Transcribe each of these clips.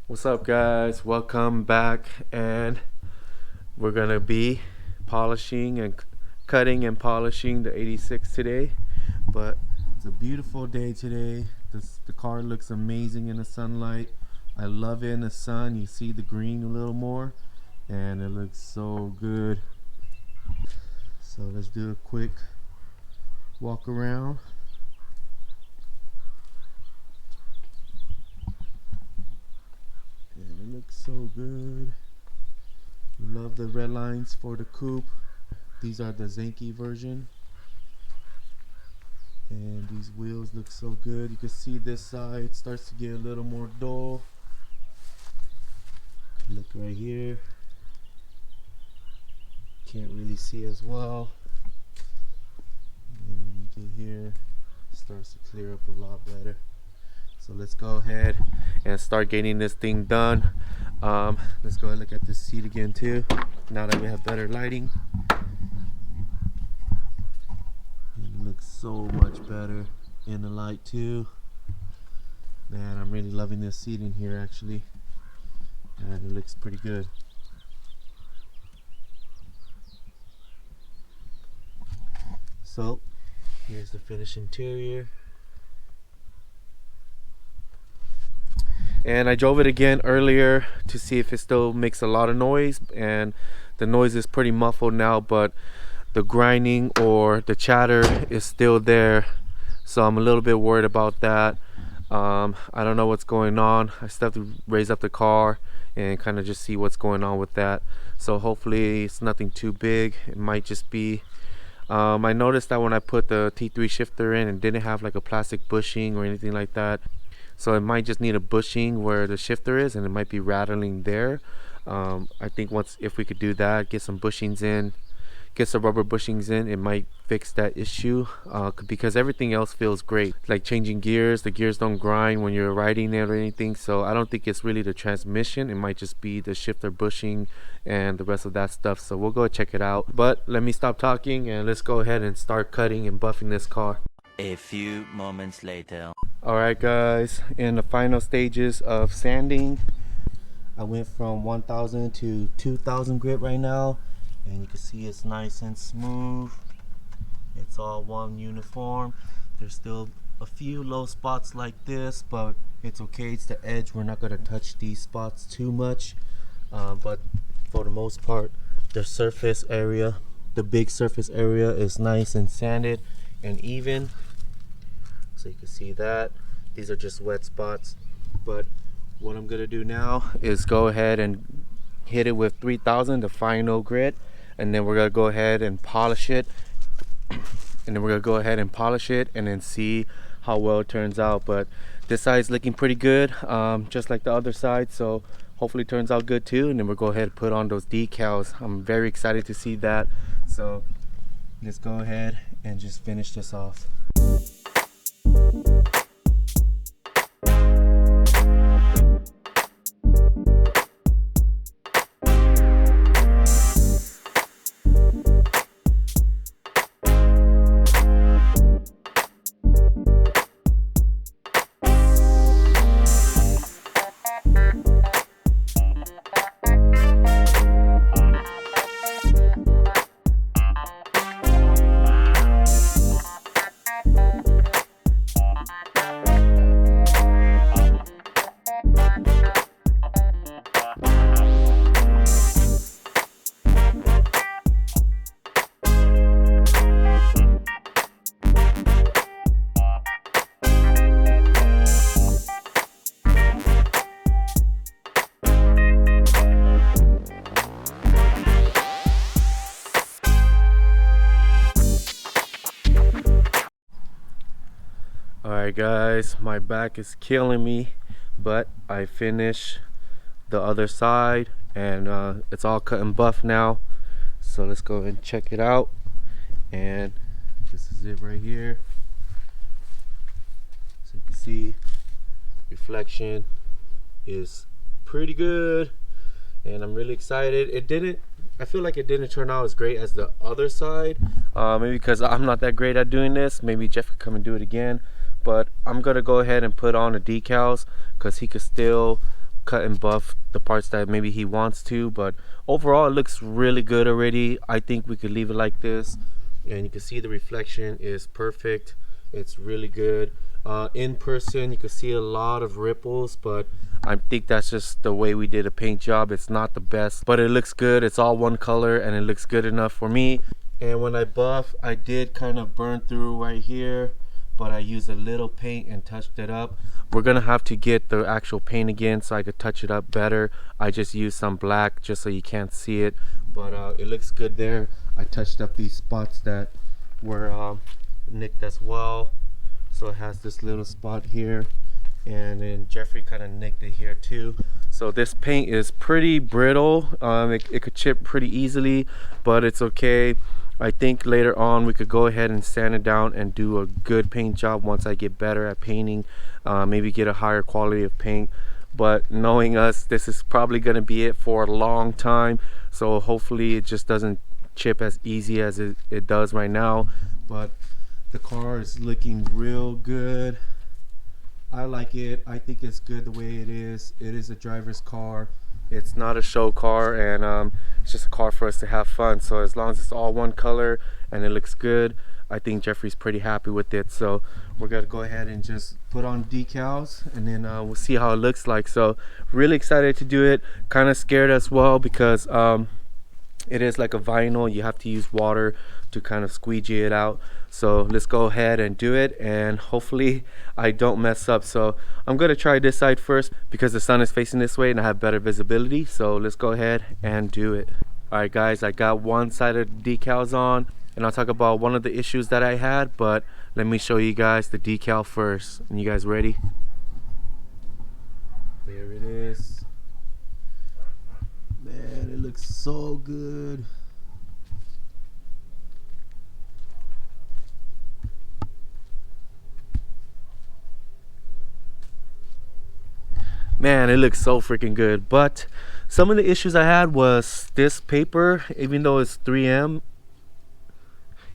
What's up, guys? Welcome back, and we're gonna be polishing and cutting and polishing the 86 today. But it's a beautiful day today. The car looks amazing in the sunlight. I love it in the sun. You see the green a little more, and it looks so good. So let's do a quick walk around. And it looks so good. Love the red lines for the coupe. These are the Zenki version. And these wheels look so good. You can see this side starts to get a little more dull. Look right here. Can't really see as well. And when you get here, it starts to clear up a lot better. So let's go ahead and start getting this thing done. Let's go ahead and look at this seat again too, now that we have better lighting. It looks so much better in the light too. Man, I'm really loving this seat in here actually. And it looks pretty good. So here's the finished interior. And I drove it again earlier to see if it still makes a lot of noise, and the noise is pretty muffled now, but the grinding or the chatter is still there, so I'm a little bit worried about that. I don't know what's going on. I still have to raise up the car and kind of just see what's going on with that. So hopefully it's nothing too big. It might just be I noticed that when I put the T3 shifter in, it didn't have like a plastic bushing or anything like that. So it might just need a bushing where the shifter is, and it might be rattling there. I think if we could do that, get some bushings in, get some rubber bushings in, it might fix that issue, because everything else feels great. Like changing gears, the gears don't grind when you're riding it or anything. So I don't think it's really the transmission. It might just be the shifter bushing and the rest of that stuff. So we'll go check it out. But let me stop talking and let's go ahead and start cutting and buffing this car. A few moments later. Alright guys, in the final stages of sanding, I went from 1000 to 2000 grit right now, and you can see it's nice and smooth. It's all one uniform. There's still a few low spots like this, but it's okay. It's the edge. We're not going to touch these spots too much, but for the most part, the surface area, the big surface area, is nice and sanded and even. So you can see that these are just wet spots. But what I'm gonna do now is go ahead and hit it with 3000, the final grit, and then we're gonna go ahead and polish it, and then see how well it turns out. But this side is looking pretty good, just like the other side, so hopefully it turns out good too. And then we'll go ahead and put on those decals. I'm very excited to see that, so let's go ahead and just finish this off. Alright guys, my back is killing me, but I finished the other side, and it's all cut and buff now. So let's go ahead and check it out. And this is it right here. So you can see reflection is pretty good, and I'm really excited. I feel like it didn't turn out as great as the other side, maybe because I'm not that great at doing this. Maybe Jeff could come and do it again, but I'm gonna go ahead and put on the decals because he could still cut and buff the parts that maybe he wants to, but overall it looks really good already. I think we could leave it like this, and you can see the reflection is perfect. It's really good. In person you can see a lot of ripples, but I think that's just the way we did a paint job. It's not the best, but it looks good. It's all one color and it looks good enough for me. And when I buff, I did kind of burn through right here, but I used a little paint and touched it up. We're gonna have to get the actual paint again so I could touch it up better. I just used some black just so you can't see it, but it looks good there. I touched up these spots that were nicked as well. So it has this little spot here, and then Jeffrey kind of nicked it here too. So this paint is pretty brittle. It could chip pretty easily, but it's okay. I think later on we could go ahead and sand it down and do a good paint job once I get better at painting. Maybe get a higher quality of paint. But knowing us, this is probably going to be it for a long time. So hopefully it just doesn't chip as easy as it does right now. But the car is looking real good. I like it. I think it's good the way it is. It is a driver's car. It's not a show car, and it's just a car for us to have fun. So as long as it's all one color and it looks good, I think Jeffrey's pretty happy with it. So we're gonna go ahead and just put on decals, and then we'll see how it looks like. So really excited to do it. Kind of scared as well because it is like a vinyl. You have to use water to kind of squeegee it out. So let's go ahead and do it, and hopefully I don't mess up. So I'm gonna try this side first because the sun is facing this way and I have better visibility. So let's go ahead and do it. All right guys, I got one side of the decals on, and I'll talk about one of the issues that I had, but let me show you guys the decal first. And you guys ready? There it is. Man, it looks so good. Man, it looks so freaking good. But some of the issues I had was this paper. Even though it's 3M,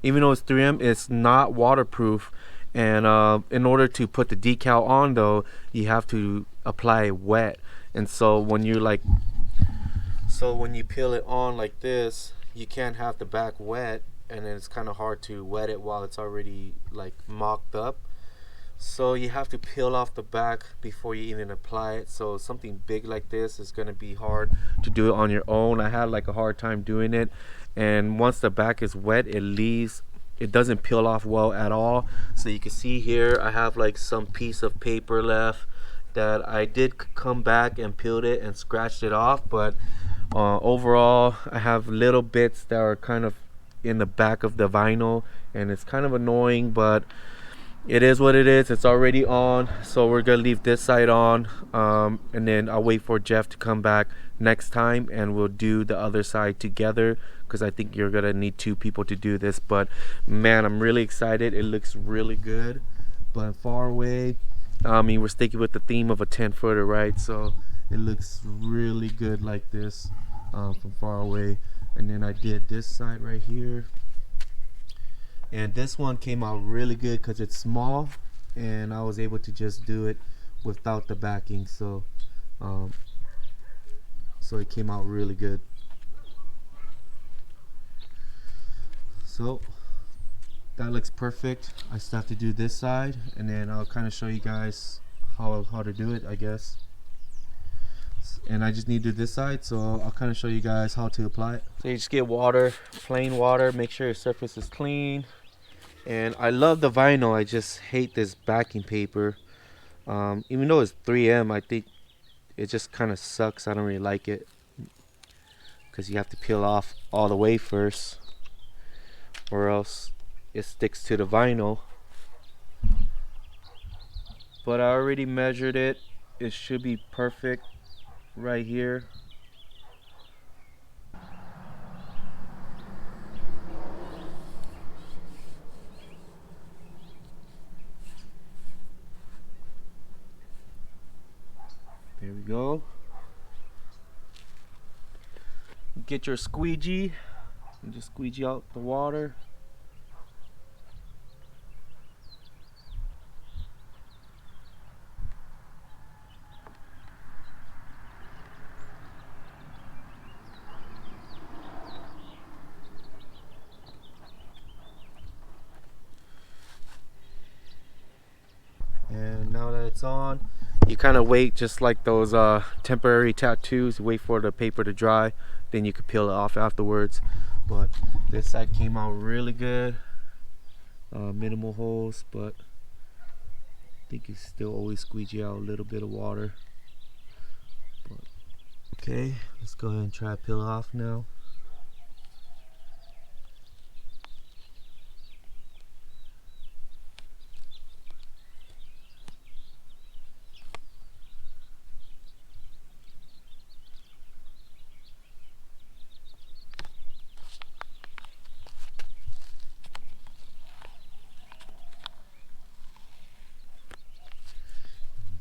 it's not waterproof. And in order to put the decal on though, you have to apply it wet. And so when you peel it on like this, you can't have the back wet, and then it's kind of hard to wet it while it's already like mocked up. So you have to peel off the back before you even apply it. So something big like this is going to be hard to do it on your own. I had like a hard time doing it, and once the back is wet, it doesn't peel off well at all. So you can see here I have like some piece of paper left that I did come back and peeled it and scratched it off, but overall I have little bits that are kind of in the back of the vinyl, and it's kind of annoying, but it is what it is. It's already on, so we're gonna leave this side on, and then I'll wait for Jeff to come back next time and we'll do the other side together, because I think you're gonna need two people to do this. But man, I'm really excited. It looks really good. But far away, I mean, we're sticking with the theme of a 10-footer, right? So it looks really good like this from far away. And then I did this side right here, and this one came out really good because it's small, and I was able to just do it without the backing. So it came out really good. So that looks perfect. I still have to do this side, and then I'll kind of show you guys how to do it, I guess. And I just need to do this side, so I'll kind of show you guys how to apply it. So you just get water, plain water, make sure your surface is clean. And I love the vinyl, I just hate this backing paper. Even though it's 3M, I think it just kind of sucks. I don't really like it because you have to peel off all the way first, or else it sticks to the vinyl. But I already measured it. It should be perfect right here. There we go. Get your squeegee and just squeegee out the water. it's on. You kind of wait just like those temporary tattoos, wait for the paper to dry, then you can peel it off afterwards. But this side came out really good. Minimal holes, but I think you still always squeegee out a little bit of water. But, okay, let's go ahead and try to peel it off now.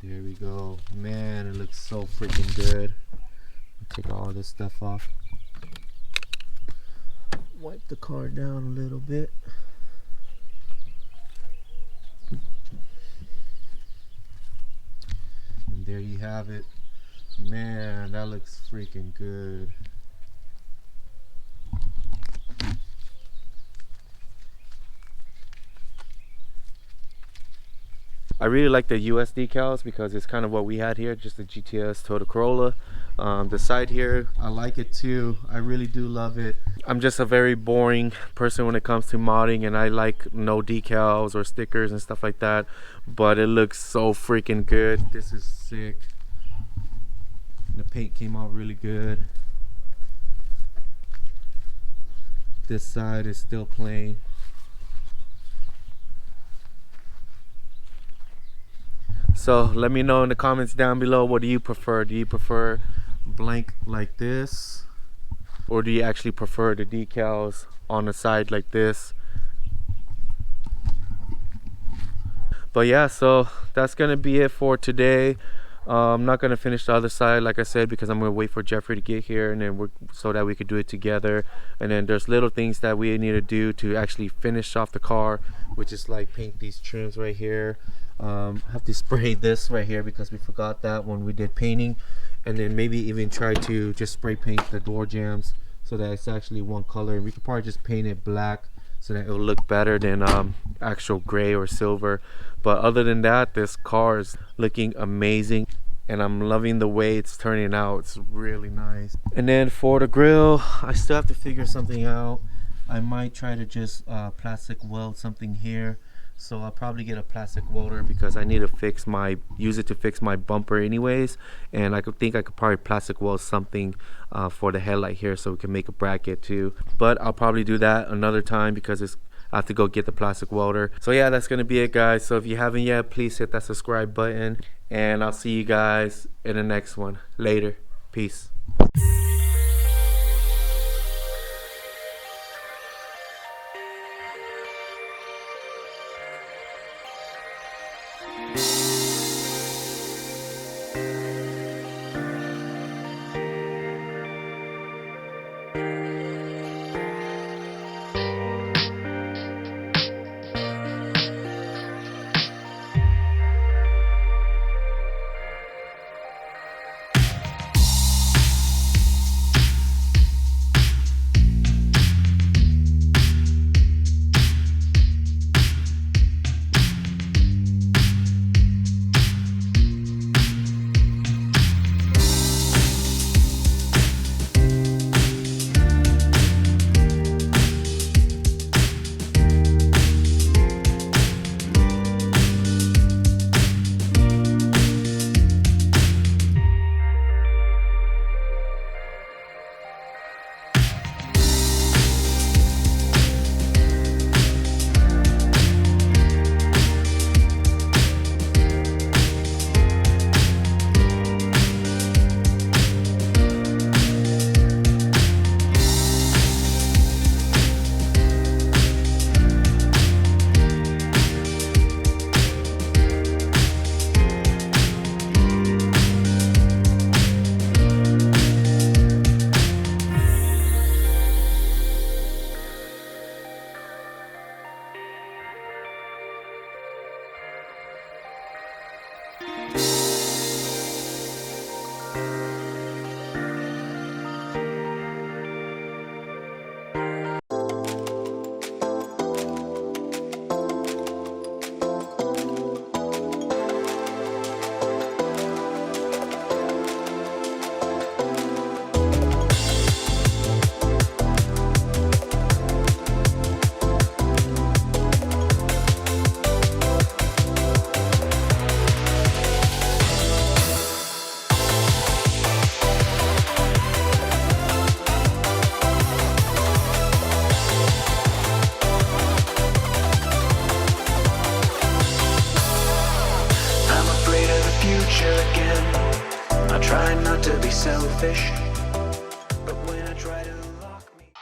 There we go. Man, it looks so freaking good. Take all this stuff off. Wipe the car down a little bit. And there you have it. Man, that looks freaking good. I really like the US decals because it's kind of what we had here, just the GT-S Toyota Corolla. The side here, I like it too. I really do love it. I'm just a very boring person when it comes to modding, and I like no decals or stickers and stuff like that. But it looks so freaking good. This is sick. The paint came out really good. This side is still plain. So let me know in the comments down below, what do you prefer? Do you prefer blank like this, or do you actually prefer the decals on the side like this? But yeah, so that's gonna be it for today. I'm not gonna finish the other side, like I said, because I'm gonna wait for Jeffrey to get here, and then so that we could do it together. And then there's little things that we need to do to actually finish off the car, which is like paint these trims right here. Have to spray this right here because we forgot that when we did painting, and then maybe even try to just spray paint the door jambs so that it's actually one color. And we could probably just paint it black so that it'll look better than actual gray or silver. But other than that, this car is looking amazing, and I'm loving the way it's turning out. It's really nice. And then for the grill, I still have to figure something out. I might try to just plastic weld something here. So I'll probably get a plastic welder because I need to use it to fix my bumper anyways. And I think I could probably plastic weld something for the headlight here so we can make a bracket too. But I'll probably do that another time because I have to go get the plastic welder. So yeah, that's gonna be it, guys. So if you haven't yet, please hit that subscribe button, and I'll see you guys in the next one. Later. Peace. to be selfish, but when I try to lock me